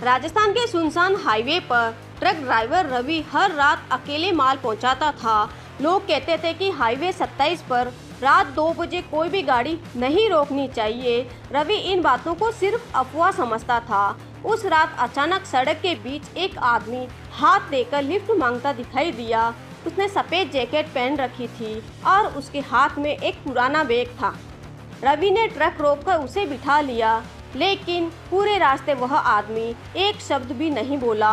राजस्थान के सुनसान हाईवे पर ट्रक ड्राइवर रवि हर रात अकेले माल पहुंचाता था। लोग कहते थे कि हाईवे 27 पर रात 2 बजे कोई भी गाड़ी नहीं रोकनी चाहिए। रवि इन बातों को सिर्फ अफवाह समझता था। उस रात अचानक सड़क के बीच एक आदमी हाथ देकर लिफ्ट मांगता दिखाई दिया। उसने सफ़ेद जैकेट पहन रखी थी और उसके हाथ में एक पुराना बैग था। रवि ने ट्रक रोककर उसे बिठा लिया, लेकिन पूरे रास्ते वह आदमी एक शब्द भी नहीं बोला।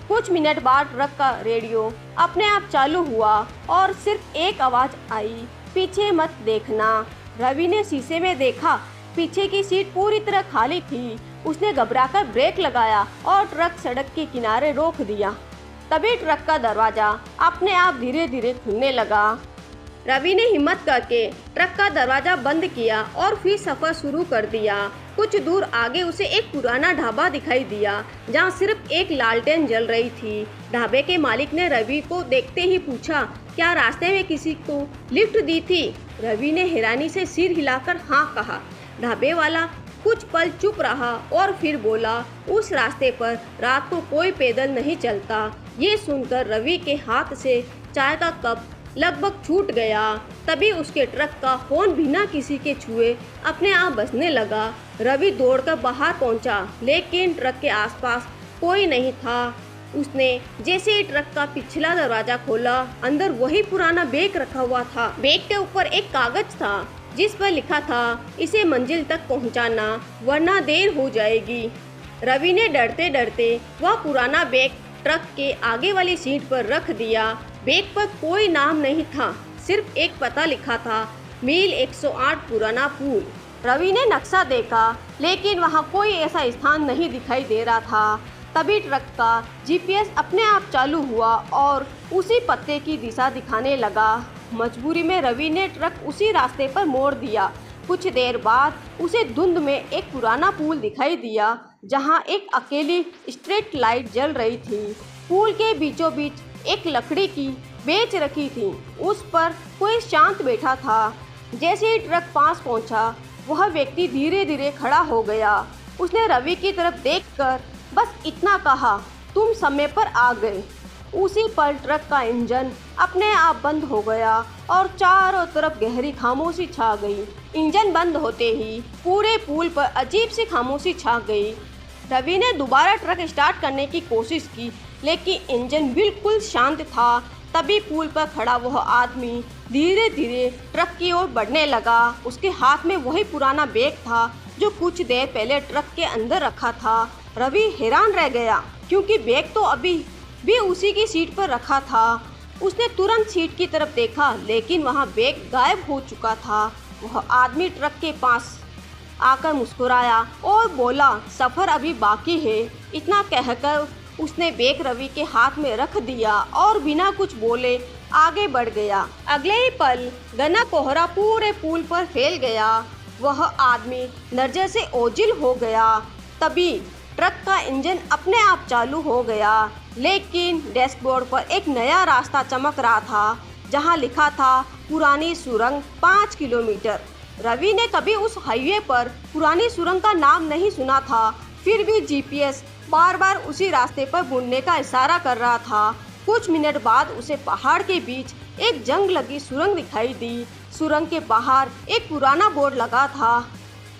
कुछ मिनट बाद ट्रक का रेडियो अपने आप चालू हुआ और सिर्फ एक आवाज़ आई, पीछे मत देखना। रवि ने शीशे में देखा, पीछे की सीट पूरी तरह खाली थी। उसने घबराकर ब्रेक लगाया और ट्रक सड़क के किनारे रोक दिया। तभी ट्रक का दरवाज़ा अपने आप धीरे धीरे खुलने लगा। रवि ने हिम्मत करके ट्रक का दरवाज़ा बंद किया और फिर सफ़र शुरू कर दिया। कुछ दूर आगे उसे एक पुराना ढाबा दिखाई दिया, जहां सिर्फ एक लालटेन जल रही थी। ढाबे के मालिक ने रवि को देखते ही पूछा, क्या रास्ते में किसी को लिफ्ट दी थी? रवि ने हैरानी से सिर हिलाकर हाँ कहा। ढाबे वाला कुछ पल चुप रहा और फिर बोला, उस रास्ते पर रात को कोई पैदल नहीं चलता। ये सुनकर रवि के हाथ से चाय का कप लगभग छूट गया। तभी उसके ट्रक का हॉर्न बिना किसी के छुए अपने आप बजने लगा। रवि दौड़कर बाहर पहुंचा, लेकिन ट्रक के आसपास कोई नहीं था। उसने जैसे ही ट्रक का पिछला दरवाजा खोला, अंदर वही पुराना बैग रखा हुआ था। बैग के ऊपर एक कागज था जिस पर लिखा था, इसे मंजिल तक पहुंचाना वरना देर हो जाएगी। रवि ने डरते डरते वह पुराना बैग ट्रक के आगे वाली सीट पर रख दिया। बैग पर कोई नाम नहीं था, सिर्फ एक पता लिखा था, मील 108 पुराना पुल। रवि ने नक्शा देखा, लेकिन वहां कोई ऐसा स्थान नहीं दिखाई दे रहा था। तभी ट्रक का जीपीएस अपने आप चालू हुआ और उसी पते की दिशा दिखाने लगा। मजबूरी में रवि ने ट्रक उसी रास्ते पर मोड़ दिया। कुछ देर बाद उसे धुंध में एक पुराना पुल दिखाई दिया, जहां एक अकेली स्ट्रीट लाइट जल रही थी। पुल के बीचों बीच एक लकड़ी की बेंच रखी थी, उस पर कोई शांत बैठा था। जैसे ही ट्रक पास पहुंचा, वह व्यक्ति धीरे धीरे खड़ा हो गया। उसने रवि की तरफ देखकर बस इतना कहा, तुम समय पर आ गए। उसी पल ट्रक का इंजन अपने आप बंद हो गया और चारों तरफ गहरी खामोशी छा गई। इंजन बंद होते ही पूरे पुल पर अजीब सी खामोशी छा गई। रवि ने दोबारा ट्रक स्टार्ट करने की कोशिश की, लेकिन इंजन बिल्कुल शांत था। तभी पुल पर खड़ा वह आदमी धीरे धीरे ट्रक की ओर बढ़ने लगा। उसके हाथ में वही पुराना बैग था जो कुछ देर पहले ट्रक के अंदर रखा था। रवि हैरान रह गया, क्योंकि बैग तो अभी भी उसी की सीट पर रखा था। उसने तुरंत सीट की तरफ देखा, लेकिन वहां बैग गायब हो चुका था। वह आदमी ट्रक के पास आकर मुस्कुराया और बोला, सफ़र अभी बाकी है। इतना कहकर उसने बैग रवि के हाथ में रख दिया और बिना कुछ बोले आगे बढ़ गया। अगले ही पल घना कोहरा पूरे पुल पर फैल गया। वह आदमी नजर से ओझल हो गया। तभी ट्रक का इंजन अपने आप चालू हो गया, लेकिन डैशबोर्ड पर एक नया रास्ता चमक रहा था, जहां लिखा था, पुरानी सुरंग 5 किलोमीटर। रवि ने कभी उस हाईवे पर पुरानी सुरंग का नाम नहीं सुना था, फिर भी जीपीएस बार बार उसी रास्ते पर मुड़ने का इशारा कर रहा था। कुछ मिनट बाद उसे पहाड़ के बीच एक जंग लगी सुरंग दिखाई दी। सुरंग के बाहर एक पुराना बोर्ड लगा था,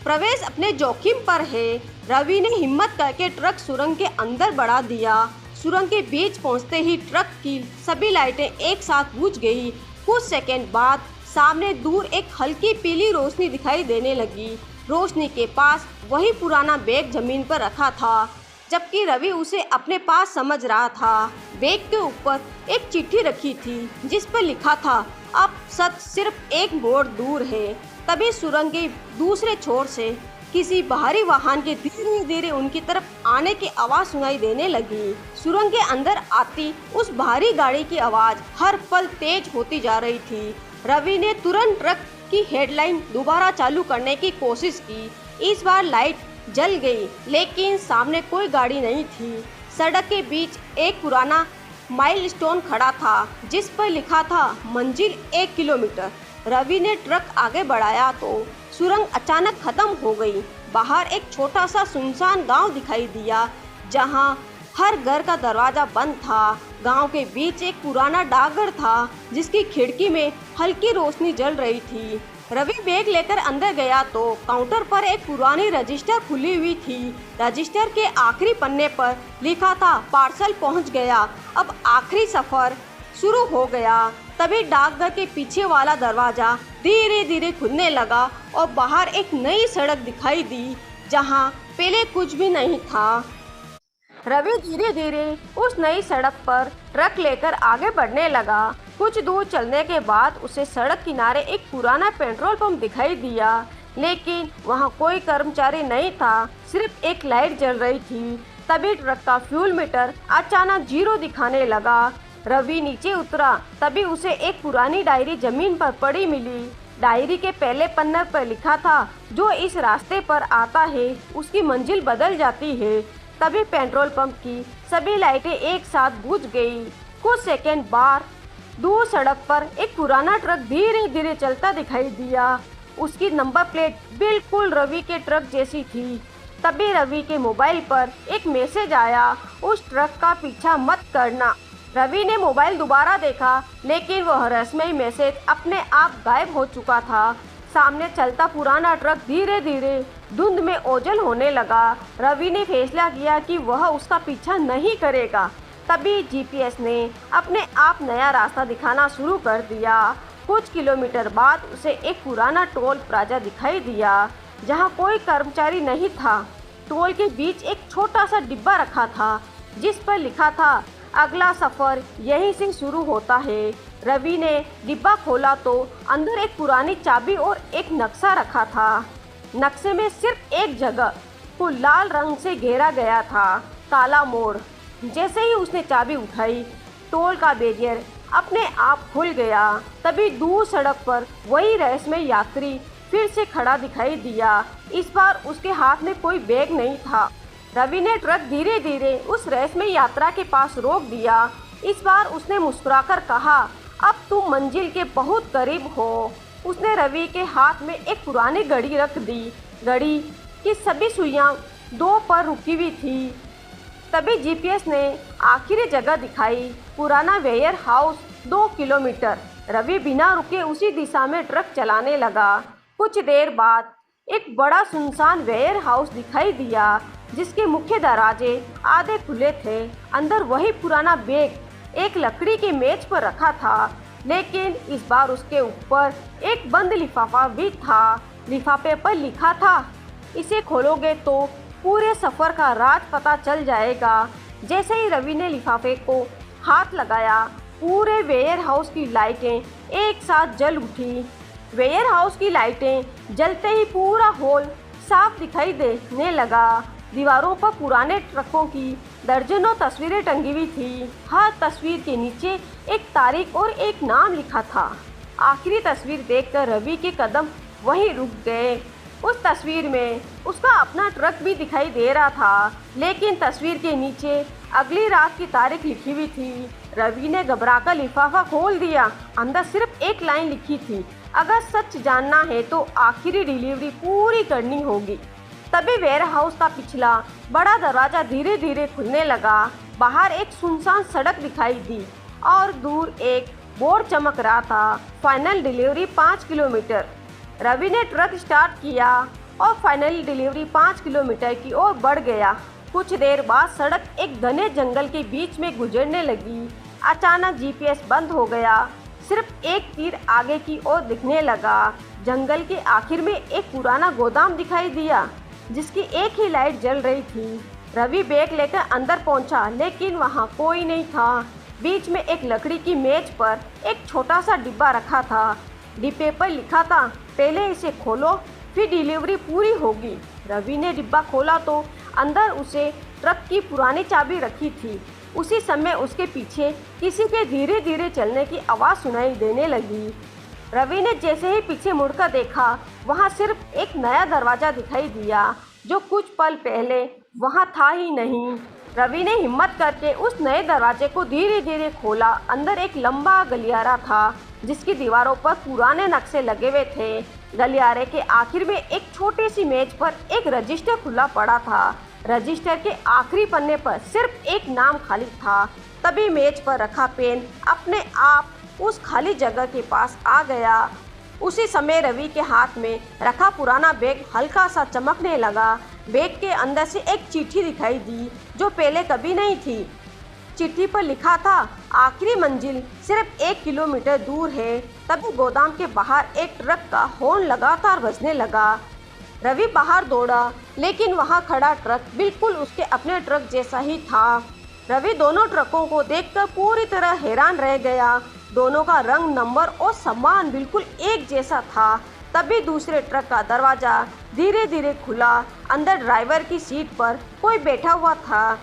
प्रवेश अपने जोखिम पर है। रवि ने हिम्मत करके ट्रक सुरंग के अंदर बढ़ा दिया। सुरंग के बीच पहुंचते ही ट्रक की सभी लाइटें एक साथ बुझ गई। कुछ सेकंड बाद सामने दूर एक हल्की पीली रोशनी दिखाई देने लगी। रोशनी के पास वही पुराना बैग जमीन पर रखा था, जबकि रवि उसे अपने पास समझ रहा था। बैग के ऊपर एक चिट्ठी रखी थी, जिस पर लिखा था, अब सच सिर्फ एक मोड़ दूर है। तभी सुरंग के दूसरे छोर से किसी बाहरी वाहन के धीरे धीरे उनकी तरफ आने की आवाज़ सुनाई देने लगी। सुरंग के अंदर आती उस भारी गाड़ी की आवाज़ हर पल तेज होती जा रही थी। रवि ने तुरंत ट्रक की हेडलाइट दोबारा चालू करने की कोशिश की। इस बार लाइट जल गई, लेकिन सामने कोई गाड़ी नहीं थी। सड़क के बीच एक पुराना माइलस्टोन खड़ा था, जिस पर लिखा था, मंजिल 1 किलोमीटर। रवि ने ट्रक आगे बढ़ाया तो सुरंग अचानक खत्म हो गई। बाहर एक छोटा सा सुनसान गांव दिखाई दिया, जहां हर घर का दरवाजा बंद था। गांव के बीच एक पुराना डाकघर था जिसकी खिड़की में हल्की रोशनी जल रही थी। रवि बैग लेकर अंदर गया तो काउंटर पर एक पुरानी रजिस्टर खुली हुई थी। रजिस्टर के आखिरी पन्ने पर लिखा था, पार्सल पहुंच गया, अब आखिरी सफर शुरू हो गया। तभी डाकघर के पीछे वाला दरवाजा धीरे धीरे खुलने लगा और बाहर एक नई सड़क दिखाई दी जहां पहले कुछ भी नहीं था। रवि धीरे धीरे उस नई सड़क पर ट्रक लेकर आगे बढ़ने लगा। कुछ दूर चलने के बाद उसे सड़क किनारे एक पुराना पेट्रोल पंप दिखाई दिया, लेकिन वहां कोई कर्मचारी नहीं था, सिर्फ एक लाइट जल रही थी। तभी ट्रक का फ्यूल मीटर अचानक 0 दिखाने लगा। रवि नीचे उतरा, तभी उसे एक पुरानी डायरी जमीन पर पड़ी मिली। डायरी के पहले पन्ने पर लिखा था, जो इस रास्ते पर आता है उसकी मंजिल बदल जाती है। तभी पेट्रोल पंप की सभी लाइटें एक साथ बुझ गई। कुछ सेकंड बाद दूर सड़क पर एक पुराना ट्रक धीरे धीरे चलता दिखाई दिया। उसकी नंबर प्लेट बिल्कुल रवि के ट्रक जैसी थी। तभी रवि के मोबाइल पर एक मैसेज आया, उस ट्रक का पीछा मत करना। रवि ने मोबाइल दोबारा देखा, लेकिन वह रहस्यमयी मैसेज अपने आप गायब हो चुका था। सामने चलता पुराना ट्रक धीरे धीरे धुंध में ओझल होने लगा। रवि ने फैसला किया कि वह उसका पीछा नहीं करेगा। तभी जीपीएस ने अपने आप नया रास्ता दिखाना शुरू कर दिया। कुछ किलोमीटर बाद उसे एक पुराना टोल प्लाजा दिखाई दिया जहां कोई कर्मचारी नहीं था। टोल के बीच एक छोटा सा डिब्बा रखा था जिस पर लिखा था, अगला सफर यहीं से शुरू होता है। रवि ने डिब्बा खोला तो अंदर एक पुरानी चाबी और एक नक्शा रखा था। नक्शे में सिर्फ एक जगह को लाल रंग से घेरा गया था, काला मोड़। जैसे ही उसने चाबी उठाई, टोल का बैरियर अपने आप खुल गया। तभी दूर सड़क पर वही रहस्यमय यात्री फिर से खड़ा दिखाई दिया। इस बार उसके हाथ में कोई बैग नहीं था। रवि ने ट्रक धीरे धीरे उस रहस्यमय यात्रा के पास रोक दिया। इस बार उसने मुस्कुराकर कहा, अब तुम मंजिल के बहुत करीब हो। उसने रवि के हाथ में एक पुरानी घड़ी रख दी। घड़ी की सभी सुइयां 2 पर रुकी हुई थी। तभी जीपीएस ने आखिरी जगह दिखाई, पुराना वेयर हाउस 2 किलोमीटर। रवि बिना रुके उसी दिशा में ट्रक चलाने लगा। कुछ देर बाद एक बड़ा सुनसान वेयर हाउस दिखाई दिया जिसके मुख्य दरवाजे आधे खुले थे। अंदर वही पुराना बैग एक लकड़ी के मेज पर रखा था, लेकिन इस बार उसके ऊपर एक बंद लिफाफा भी था। लिफाफे पर लिखा था, इसे खोलोगे तो पूरे सफ़र का राज पता चल जाएगा। जैसे ही रवि ने लिफाफे को हाथ लगाया, पूरे वेयर हाउस की लाइटें एक साथ जल उठी। वेयर हाउस की लाइटें जलते ही पूरा हॉल साफ दिखाई देने लगा। दीवारों पर पुराने ट्रकों की दर्जनों तस्वीरें टंगी हुई थी। हर तस्वीर के नीचे एक तारीख और एक नाम लिखा था। आखिरी तस्वीर देखकर रवि के कदम वहीं रुक गए। उस तस्वीर में उसका अपना ट्रक भी दिखाई दे रहा था, लेकिन तस्वीर के नीचे अगली रात की तारीख लिखी हुई थी। रवि ने घबराकर लिफाफा खोल दिया। अंदर सिर्फ एक लाइन लिखी थी, अगर सच जानना है तो आखिरी डिलीवरी पूरी करनी होगी। तभी वेयर हाउस का पिछला बड़ा दरवाजा धीरे धीरे खुलने लगा। बाहर एक सुनसान सड़क दिखाई दी और दूर एक बोर्ड चमक रहा था, फाइनल डिलीवरी 5 किलोमीटर। रवि ने ट्रक स्टार्ट किया और फाइनल डिलीवरी 5 किलोमीटर की ओर बढ़ गया। कुछ देर बाद सड़क एक घने जंगल के बीच में गुजरने लगी। अचानक जीपीएस बंद हो गया। सिर्फ एक तीर आगे की ओर दिखने लगा। जंगल के आखिर में एक पुराना गोदाम दिखाई दिया जिसकी एक ही लाइट जल रही थी। रवि बैग लेकर अंदर पहुंचा, लेकिन वहां कोई नहीं था। बीच में एक लकड़ी की मेज पर एक छोटा सा डिब्बा रखा था। डिब्बे पर लिखा था, पहले इसे खोलो फिर डिलीवरी पूरी होगी। रवि ने डिब्बा खोला तो अंदर उसे ट्रक की पुरानी चाबी रखी थी। उसी समय उसके पीछे किसी के धीरे धीरे चलने की आवाज़ सुनाई देने लगी। रवि ने जैसे ही पीछे मुड़कर देखा, वहां सिर्फ एक नया दरवाज़ा दिखाई दिया जो कुछ पल पहले वहां था ही नहीं। रवि ने हिम्मत करके उस नए दरवाजे को धीरे धीरे खोला। अंदर एक लंबा गलियारा था जिसकी दीवारों पर पुराने नक्शे लगे हुए थे। गलियारे के आखिर में एक छोटी सी मेज पर एक रजिस्टर खुला पड़ा था। रजिस्टर के आखिरी पन्ने पर सिर्फ एक नाम खाली था। तभी मेज पर रखा पेन अपने आप उस खाली जगह के पास आ गया। उसी समय रवि के हाथ में रखा पुराना बैग हल्का सा चमकने लगा। बैग के अंदर से एक चिट्ठी दिखाई दी जो पहले कभी नहीं थी। चिट्ठी पर लिखा था, आखिरी मंजिल सिर्फ 1 किलोमीटर दूर है। तभी गोदाम के बाहर एक ट्रक का हॉर्न लगातार बजने लगा। रवि बाहर दौड़ा, लेकिन वहां खड़ा ट्रक बिल्कुल उसके अपने ट्रक जैसा ही था। रवि दोनों ट्रकों को देखकर पूरी तरह हैरान रह गया। दोनों का रंग, नंबर और सामान बिल्कुल एक जैसा था। तभी दूसरे ट्रक का दरवाजा धीरे धीरे खुला। अंदर ड्राइवर की सीट पर कोई बैठा हुआ था।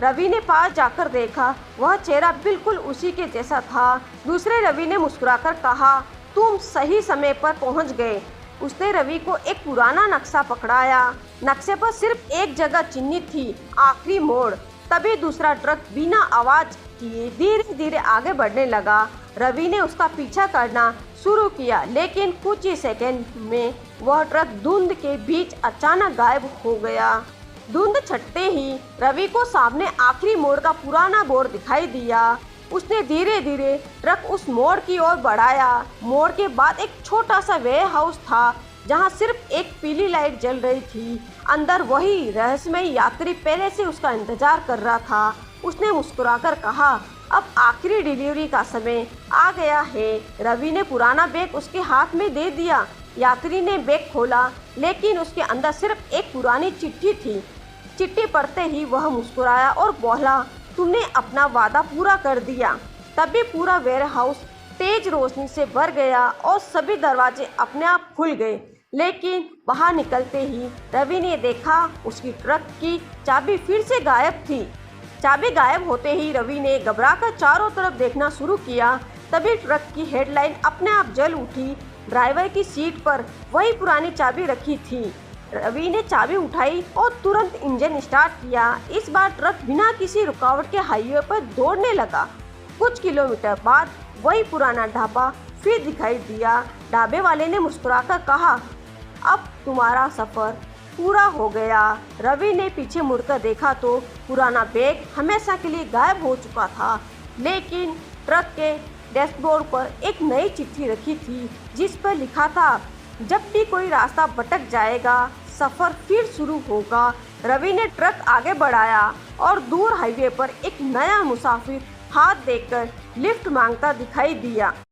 रवि ने पास जाकर देखा, वह चेहरा बिल्कुल उसी के जैसा था। दूसरे रवि ने मुस्कुराकर कहा, तुम सही समय पर पहुंच गए। उसने रवि को एक पुराना नक्शा पकड़ाया। नक्शे पर सिर्फ एक जगह चिन्हित थी, आखिरी मोड़। तभी दूसरा ट्रक बिना आवाज किए धीरे धीरे आगे बढ़ने लगा। रवि ने उसका पीछा करना शुरू किया, लेकिन कुछ ही सेकंड में वह ट्रक धुंध के बीच अचानक गायब हो गया। धुंध छटते ही रवि को सामने आखिरी मोड़ का पुराना बोर्ड दिखाई दिया। उसने धीरे धीरे ट्रक उस मोड़ की ओर बढ़ाया। मोड़ के बाद एक छोटा सा वेयर हाउस था, जहां सिर्फ एक पीली लाइट जल रही थी। अंदर वही रहस्यमय यात्री पहले से उसका इंतजार कर रहा था। उसने मुस्कुराकर कहा, अब आखिरी डिलीवरी का समय आ गया है। रवि ने पुराना बैग उसके हाथ में दे दिया। यात्री ने बैग खोला, लेकिन उसके अंदर सिर्फ एक पुरानी चिट्ठी थी। चिट्ठी पढ़ते ही वह मुस्कुराया और बोला, तुमने अपना वादा पूरा कर दिया। तभी पूरा वेयर हाउस तेज रोशनी से भर गया और सभी दरवाजे अपने आप खुल गए। लेकिन बाहर निकलते ही रवि ने देखा, उसकी ट्रक की चाबी फिर से गायब थी। चाबी गायब होते ही रवि ने घबराकर चारों तरफ देखना शुरू किया। तभी ट्रक की हेडलाइन अपने आप जल उठी। ड्राइवर की सीट पर वही पुरानी चाबी रखी थी। रवि ने चाबी उठाई और तुरंत इंजन स्टार्ट किया। इस बार ट्रक बिना किसी रुकावट के हाईवे पर दौड़ने लगा। कुछ किलोमीटर बाद वही पुराना ढाबा फिर दिखाई दिया। ढाबे वाले ने मुस्कुराकर कहा, अब तुम्हारा सफ़र पूरा हो गया। रवि ने पीछे मुड़कर देखा तो पुराना बैग हमेशा के लिए गायब हो चुका था, लेकिन ट्रक के डैशबोर्ड पर एक नई चिट्ठी रखी थी, जिस पर लिखा था, जब भी कोई रास्ता भटक जाएगा, सफ़र फिर शुरू होगा। रवि ने ट्रक आगे बढ़ाया और दूर हाईवे पर एक नया मुसाफिर हाथ देकर लिफ्ट मांगता दिखाई दिया।